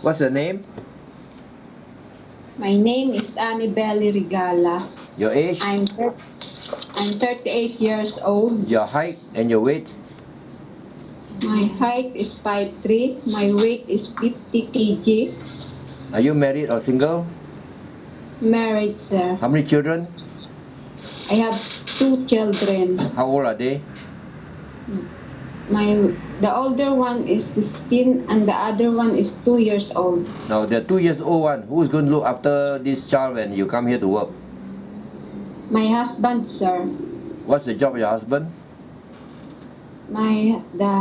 What's your name? My name is bellee Regala. Your age? I'm 38 years old. Your height and your weight? My height is 5'3". My weight is 50 kg. Are you married or single? Married, sir. How many children? I have 2 children. How old are they? The older one is 15 and the other one is 2 years old. Now the 2 years old one, who's going to look after this child when you come here to work? My husband, sir. What's the job of your husband? The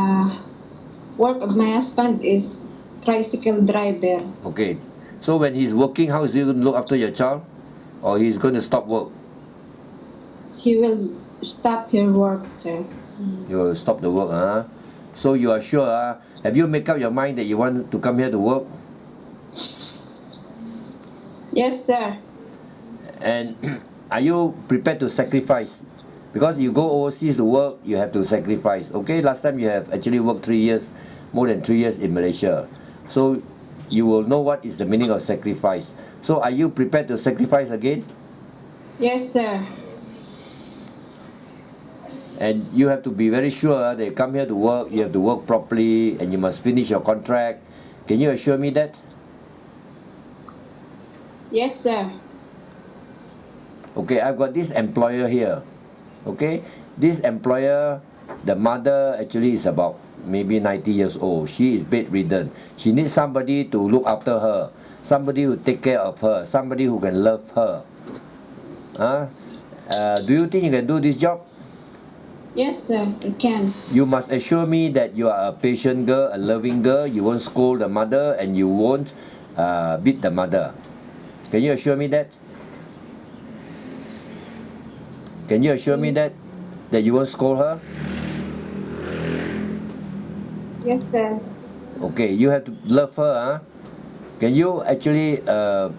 work of my husband is tricycle driver. Okay. So when he's working, how is he going to look after your child? Or he's going to stop work? She will stop her work, sir. You will stop the work, huh? So you are sure, have you made up your mind that you want to come here to work? Yes, sir. And are you prepared to sacrifice? Because you go overseas to work, you have to sacrifice. Okay, last time you have actually worked 3 years, more than 3 years in Malaysia. So you will know what is the meaning of sacrifice. So are you prepared to sacrifice again? Yes, sir. And you have to be very sure that you come here to work, you have to work properly, and you must finish your contract. Can you assure me that? Yes, sir. Okay, I've got this employer here. Okay, this employer, the mother actually is about maybe 90 years old. She is bedridden. She needs somebody to look after her, somebody who take care of her, somebody who can love her. Do you think you can do this job? Yes, sir, I can. You must assure me that you are a patient girl, a loving girl. You won't scold the mother and you won't beat the mother. Can you assure me that? Can you assure me that you won't scold her? Yes, sir. Okay, you have to love her. Can you actually are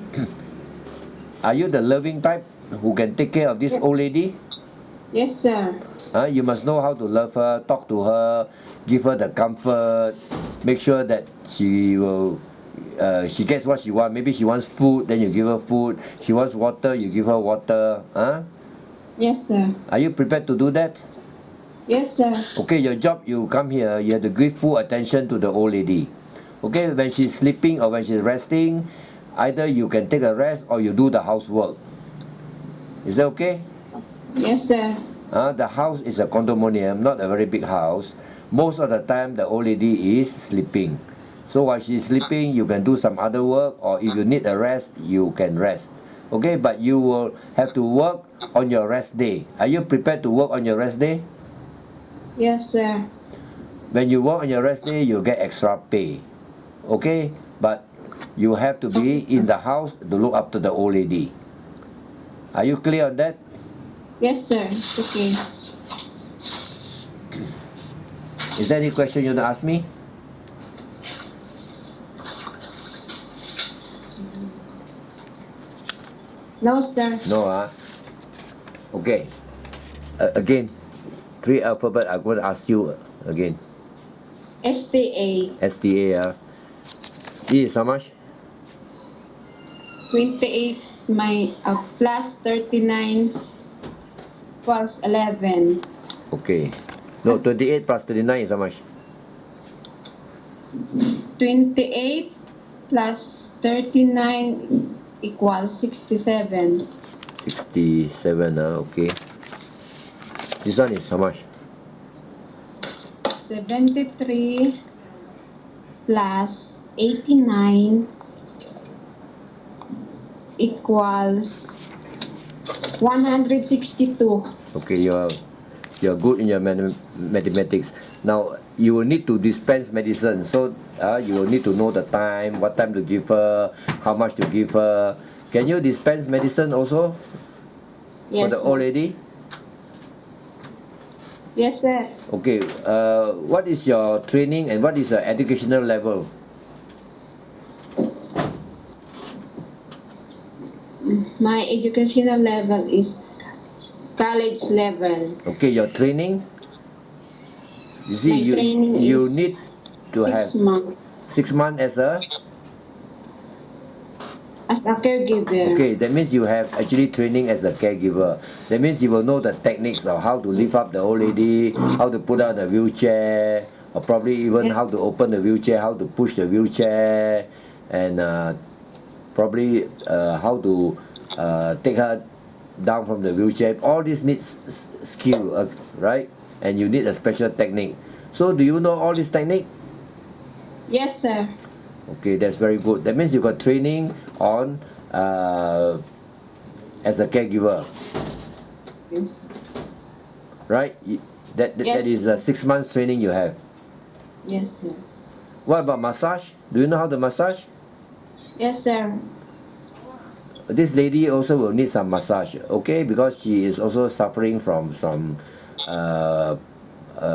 you the loving type who can take care of this old lady? Yes, sir. You must know how to love her, talk to her, give her the comfort, make sure that she will she gets what she wants. Maybe she wants food, then you give her food. She wants water, you give her water. Yes, sir. Are you prepared to do that? Yes, sir. Okay, your job, you come here, you have to give full attention to the old lady. Okay, when she's sleeping or when she's resting, either you can take a rest or you do the housework. Is that okay? Yes, sir. The house is a condominium, not a very big house. Most of the time, the old lady is sleeping. So while she's sleeping, you can do some other work, or if you need a rest, you can rest. Okay, but you will have to work on your rest day. Are you prepared to work on your rest day? Yes, sir. When you work on your rest day, you get extra pay. Okay, but you have to be in the house to look after the old lady. Are you clear on that? Yes, sir. It's okay. Is there any question you want to ask me? No, sir. No, Okay. Again, 3 alphabet. I'm going to ask you again. STA. STA. This is how much? 28 plus 39 plus 11. Okay. No, 28 plus 39 is how much? 28 plus 39 equals 67. 67, okay. This one is how much? 73 plus 89 equals 162. Okay, you're good in your mathematics. Now you will need to dispense medicine, so you will need to know the time, what time to give her, how much to give her. Can you dispense medicine also for Yes, the sir. old lady? Yes, sir. Okay, what is your training and what is your educational level? My educational level is college level. Okay, your training? You see, My training you is need to have 6 months. 6 months as a as a caregiver. Okay, that means you have actually training as a caregiver. That means you will know the techniques of how to lift up the old lady, how to put out the wheelchair, or probably even Yes. how to open the wheelchair, how to push the wheelchair, and probably how to take her down from the wheelchair. All this needs skill, right? And you need a special technique. So do you know all this technique? Yes, sir. Okay, that's very good. That means you got training on as a caregiver, right? That Yes. is a 6 months training you have. Yes, sir. What about massage? Do you know how to massage? Yes, sir. This lady also will need some massage, okay? Because she is also suffering from some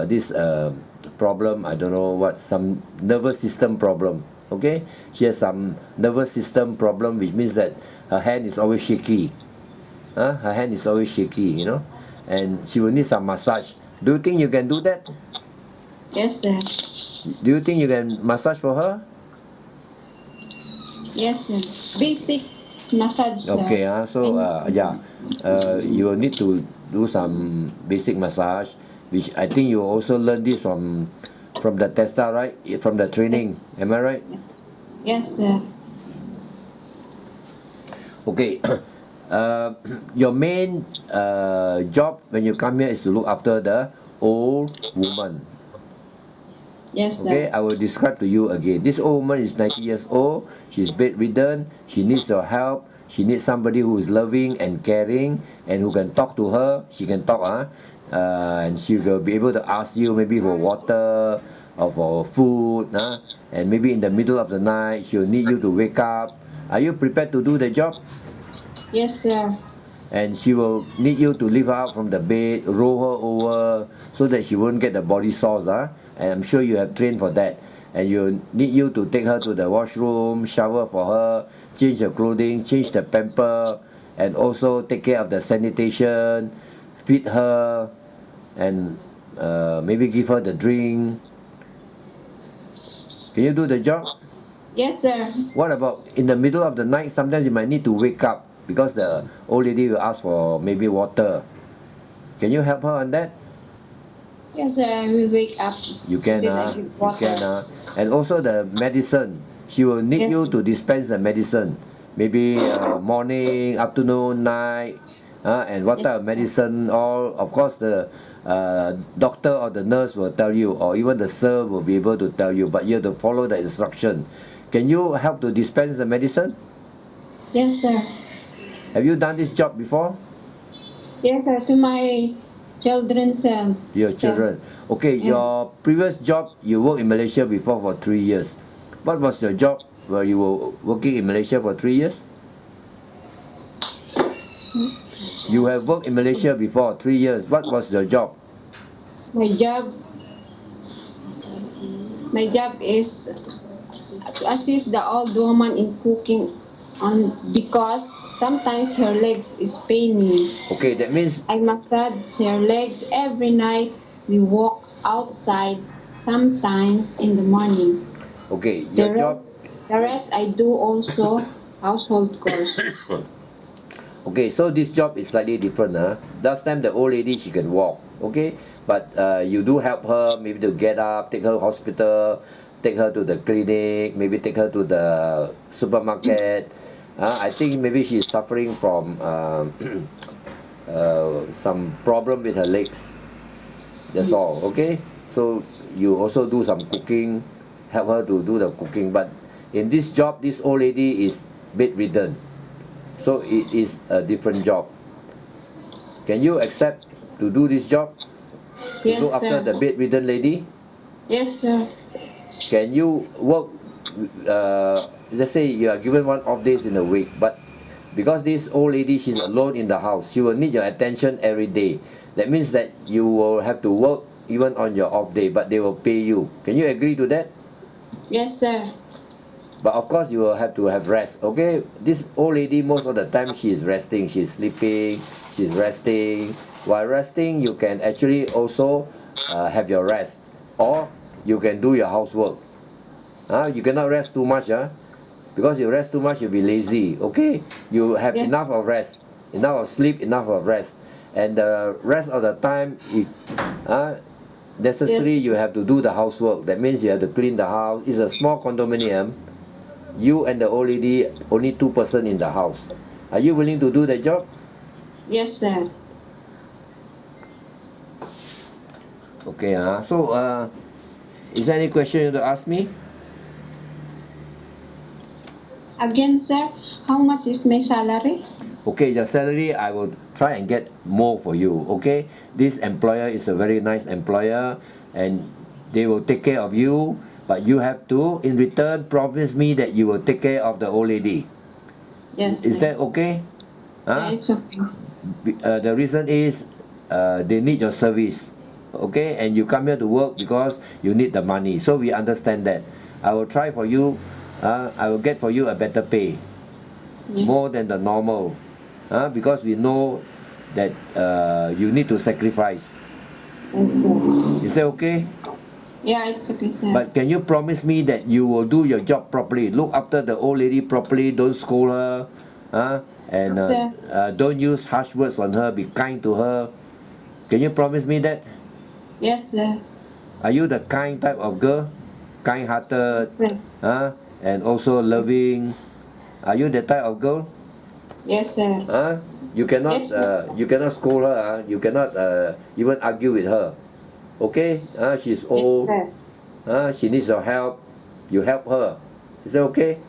this problem. I don't know what, some nervous system problem. Okay, she has some nervous system problem, which means that her hand is always shaky. Her hand is always shaky, and she will need some massage. Do you think you can do that? Yes, sir. Do you think you can massage for her? Yes, sir. Basic massage, sir. Okay, so And- yeah, you will need to do some basic massage, which I think you also learn this from the testa, right? From the training, am I right? Yes, sir. Okay. Your main job when you come here is to look after the old woman. Yes, Okay, sir. I will describe to you again. This old woman is 90 years old. She's bedridden. She needs your help. She needs somebody who is loving and caring and who can talk to her. She can talk, and she will be able to ask you maybe for water or for food, and maybe in the middle of the night she'll need you to wake up. Are you prepared to do the job? Yes, sir. And she will need you to lift her up from the bed, roll her over so that she won't get the body sores, and I'm sure you have trained for that. And you need you to take her to the washroom, shower for her, change her clothing, change the pamper, and also take care of the sanitation, feed her, and maybe give her the drink. Can you do the job? Yes, sir. What about in the middle of the night? Sometimes you might need to wake up because the old lady will ask for maybe water. Can you help her on that? Yes, sir. I will wake up. You can, Then I you give water. can, and also the medicine. She will need Yes. you to dispense the medicine. Maybe morning, afternoon, night, and what type of medicine. All, of course, the doctor or the nurse will tell you, or even the server will be able to tell you. But you have to follow the instruction. Can you help to dispense the medicine? Yes, sir. Have you done this job before? Yes, sir. To my children, sir. Your children. Okay, Yeah. your previous job, you worked in Malaysia before for 3 years. What was your job where you were working in Malaysia for 3 years? You have worked in Malaysia before 3 years. What was your job? My job. My job is to assist the old woman in cooking, because sometimes her legs is paining. Okay, that means I massage her legs every night. We walk outside sometimes in the morning. okay, The your rest, job. the rest I do also household chores. Okay, so this job is slightly different. Last time the old lady, she can walk, okay, but you do help her maybe to get up, take her to hospital, take her to the clinic, maybe take her to the supermarket. I think maybe she's suffering from some problem with her legs. That's all, okay. So you also do some cooking, help her to do the cooking. But in this job, this old lady is bedridden, so it is a different job. Can you accept to do this job, to Yes, look after sir. the bedridden lady? Yes, sir. Can you work, let's say you are given 1 off days in a week, but because this old lady, she's alone in the house, she will need your attention every day. That means that you will have to work even on your off day, but they will pay you. Can you agree to that? Yes, sir. But of course you will have to have rest, okay. This old lady, most of the time she is resting, she's sleeping, she's resting. While resting, you can actually also have your rest, or you can do your housework. You cannot rest too much, Because you rest too much, you'll be lazy. Okay, you have Yes. enough of rest, enough of sleep, enough of rest, and the rest of the time, if necessary, Yes. you have to do the housework. That means you have to clean the house. It's a small condominium. You and the old lady, only 2 person in the house. Are you willing to do that job? Yes, sir. Okay, so is there any question you want to ask me? Again, sir, how much is my salary? Okay, the salary I will try and get more for you. Okay, this employer is a very nice employer, and they will take care of you. But you have to, in return, promise me that you will take care of the old lady. Yes, Is sir. that okay? Yeah, it's okay. The reason is they need your service. Okay, and you come here to work because you need the money. So we understand that. I will try for you. I will get for you a better pay, Yeah. more than the normal, because we know that you need to sacrifice. Yes, sir. Is that okay? Yeah, it's okay, sir. But can you promise me that you will do your job properly, look after the old lady properly, don't scold her, and Yes, sir. don't use harsh words on her, be kind to her? Can you promise me that? Yes, sir. Are you the kind type of girl, kind-hearted, Yes, sir. and also loving? Are you that type of girl? Yes, sir. You cannot Yes, sir. you cannot scold her. You cannot even argue with her. Okay? She's Yes, old. sir. She needs your help. You help her. Is that okay?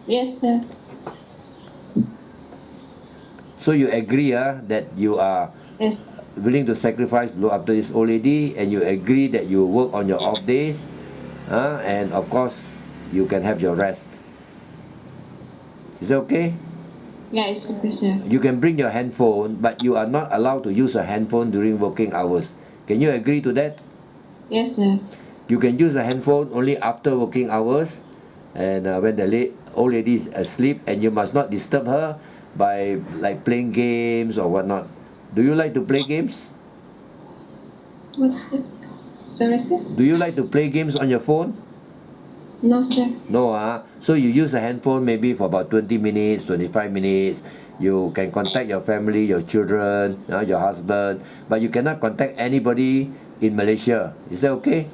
Yes, sir. So you agree that you are Yes. willing to sacrifice to look after this old lady, and you agree that you work on your off days, and of course you can have your rest. Is that okay? Yeah, it's okay, sir. You can bring your handphone, but you are not allowed to use a handphone during working hours. Can you agree to that? Yes, sir. You can use a handphone only after working hours, and when the old lady is asleep, and you must not disturb her by like playing games or whatnot. Do you like to play games? What? Sorry, sir? Do you like to play games on your phone? No, sir. No, so you use a handphone maybe for about 20 minutes, 25 minutes. You can contact your family, your children, your husband, but you cannot contact anybody in Malaysia. Is that okay?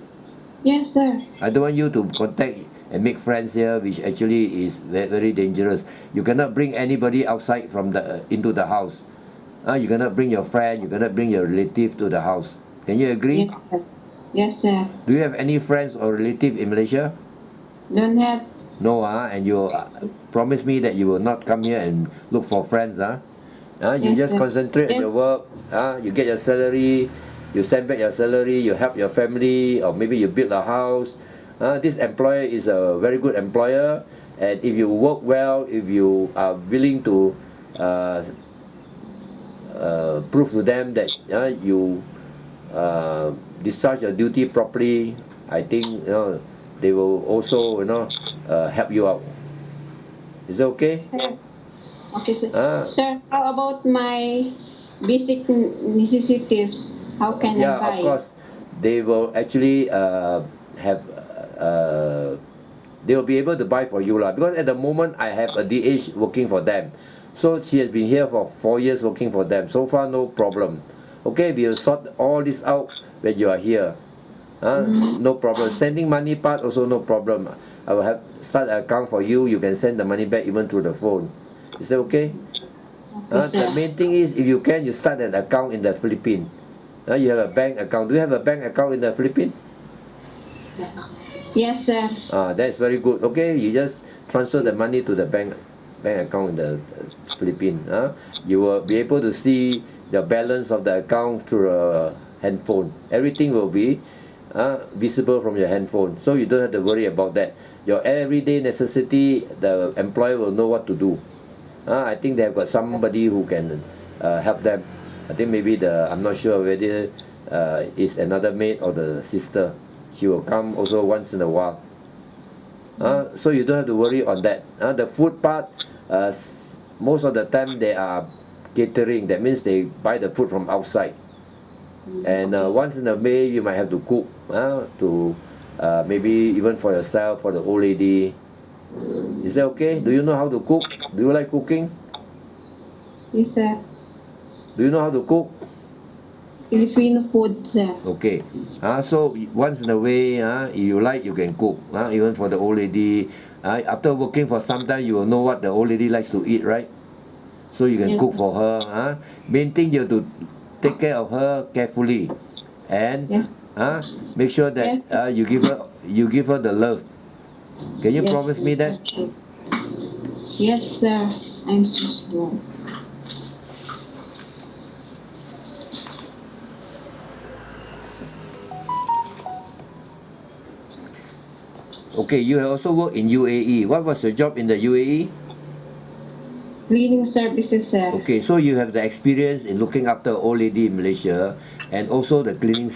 Yes, sir. I don't want you to contact and make friends here, which actually is very, very dangerous. You cannot bring anybody outside from the into the house. You cannot bring your friend, you cannot bring your relative to the house. Can you agree? Yes, sir. Yes, sir. Do you have any friends or relative in Malaysia? Don't have. No, and you promise me that you will not come here and look for friends, you Yes, just sir. concentrate on Yes. your work, you get your salary, you send back your salary, you help your family, or maybe you build a house. This employer is a very good employer, and if you work well, if you are willing to prove to them that you discharge your duty properly, I think they will also help you out. Is that okay? Sir. Okay, sir. Ah, Sir, how about my basic necessities? How can I yeah, of buy? course, they will actually have they will be able to buy for you lah. Because at the moment I have a DH working for them, so she has been here for 4 years working for them. So far, no problem. Okay, we will sort all this out when you are here. No problem. Sending money part also no problem. I will have start an account for you. You can send the money back even through the phone. Is that okay? Okay, The sir. main thing is if you can, you start an account in the Philippines. You have a bank account. Do you have a bank account in the Philippines? Yes, sir. That is very good. Okay, you just transfer the money to the bank account in the Philippines. You will be able to see the balance of the account through a handphone. Everything will be visible from your handphone, so you don't have to worry about that. Your everyday necessity, the employer will know what to do. I think they have got somebody who can help them. I think maybe I'm not sure whether is another maid or the sister. She will come also once in a while. So you don't have to worry on that. The food part, most of the time they are catering. That means they buy the food from outside. And once in a way you might have to cook to maybe even for yourself, for the old lady. Is that okay? Do you know how to cook? Do you like cooking? Yes, sir. Do you know how to cook? Filipino food, sir. Okay. So once in a way, you like, you can cook. Even for the old lady. After working for some time, you will know what the old lady likes to eat, right? So you can Yes, cook sir. for her. Main thing you have to take care of her carefully, and Yes. make sure that Yes. you give her the love. Can you Yes, promise sir. me that? Yes, sir. I'm so sure. Okay, you have also worked in UAE. What was your job in the UAE? Cleaning services, sir. Okay, so you have the experience in looking after old lady in Malaysia, and also the cleaning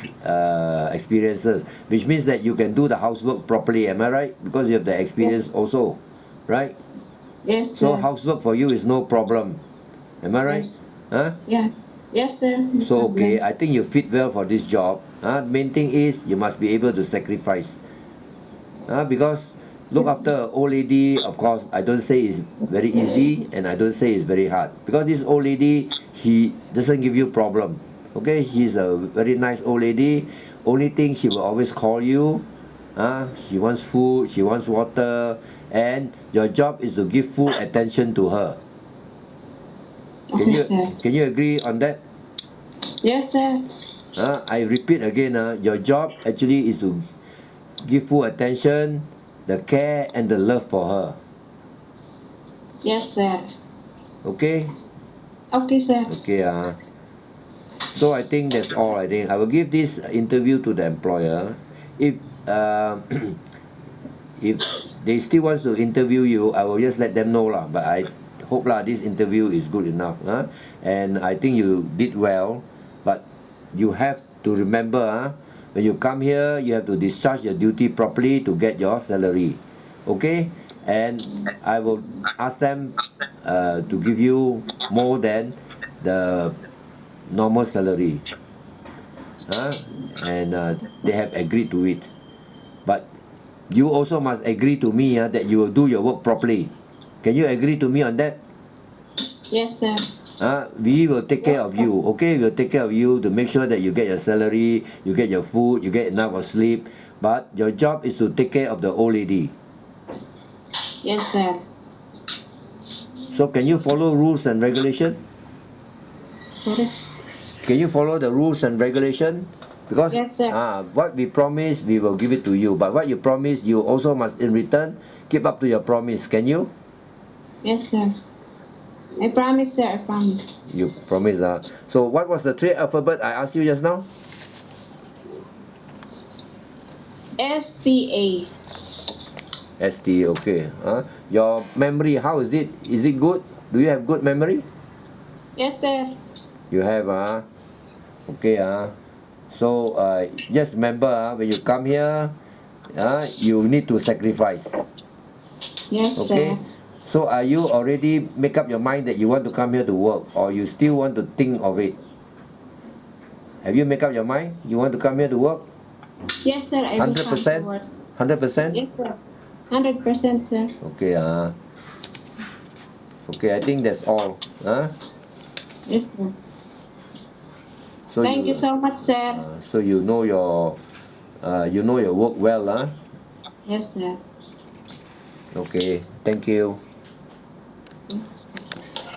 experiences, which means that you can do the housework properly. Am I right? Because you have the Yes. experience also, right? Yes, So sir. housework for you is no problem. Am I right? Yes. Huh? Yeah. Yes, sir. No So okay, problem. I think you fit well for this job. Main thing is you must be able to sacrifice. Because look after an old lady, of course, I don't say it's very easy, and I don't say it's very hard. Because this old lady, she doesn't give you problem. Okay, she's a very nice old lady. Only thing, she will always call you. She wants food, she wants water, and your job is to give full attention to her. Can Okay, you sir. can you agree on that? Yes, sir. I repeat again, your job actually is to give full attention, the care and the love for her. Yes, sir. Okay? Okay, sir. Okay. So I think that's all. I think I will give this interview to the employer. If if they still want to interview you, I will just let them know lah. But I hope lah this interview is good enough. And I think you did well. But you have to remember, when you come here, you have to discharge your duty properly to get your salary. Okay? And I will ask them to give you more than the normal salary. And they have agreed to it. But you also must agree to me that you will do your work properly. Can you agree to me on that? Yes, sir. We will take care of you. Okay, we'll take care of you to make sure that you get your salary, you get your food, you get enough of sleep. But your job is to take care of the old lady. Yes, sir. So can you follow rules and regulation? Sorry. Can you follow the rules and regulation? Because Yes, sir. what we promise, we will give it to you. But what you promise, you also must in return keep up to your promise. Can you? Yes, sir. I promise, sir. I promise. You promise. So what was the three alphabet I asked you just now? STA. ST. Okay. Your memory, how is it? Is it good? Do you have good memory? Yes, sir. You have. Okay. So just remember, when you come here, you need to sacrifice. Yes, Okay. sir. So are you already make up your mind that you want to come here to work, or you still want to think of it? Have you make up your mind? You want to come here to work? Yes, sir. I will Hundred come to percent. work. 100%. Yes, sir. 100%, sir. Okay. Okay. I think that's all. Yes, sir. So Thank you so much, sir. so you know your work well, Yes, sir. Okay. Thank you.